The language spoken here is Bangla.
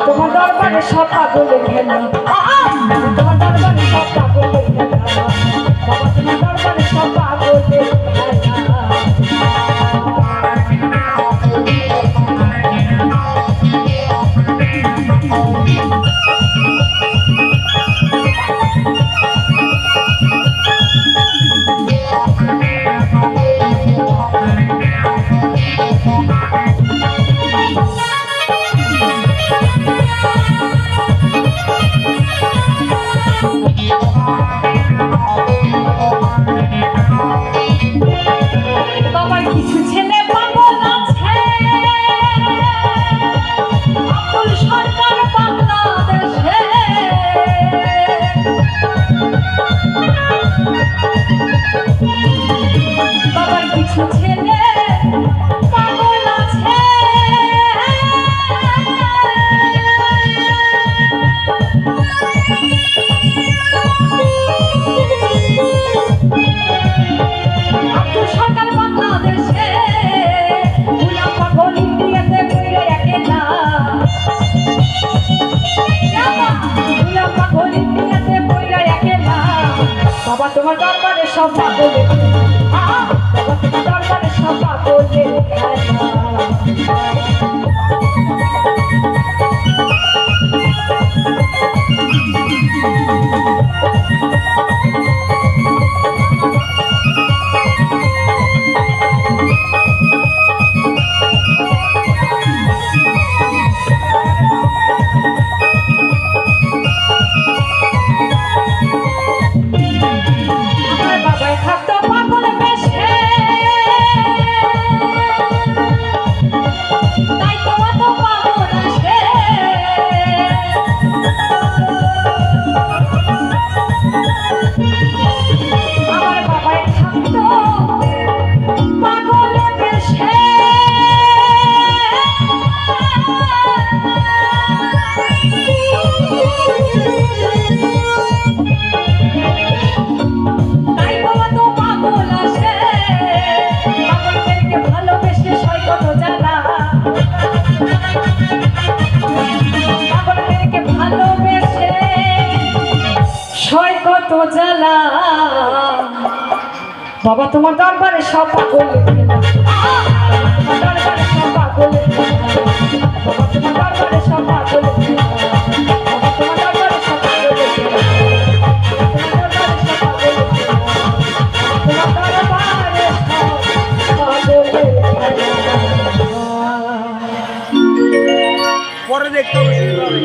তোমার দরবারে সব পাগলে খেলা, তোমার দরবারে সব পাগলে খেলা, বাবা তোমার দরবারে সব পাগলে খেলা। বাবা তোমার দরবারে সব পাগলে বাবা তোমার দরবারে সব পাগলে জ্বালা বাবা তোমার দরবারে সব পাগলে তোমার দরবারে সব পাগলে বাবা তোমার দরবারে সব পাগলে বাবা তোমার দরবারে সব পাগলে তোমার দরবারে সব পাগলে পরে দেখতে হবে।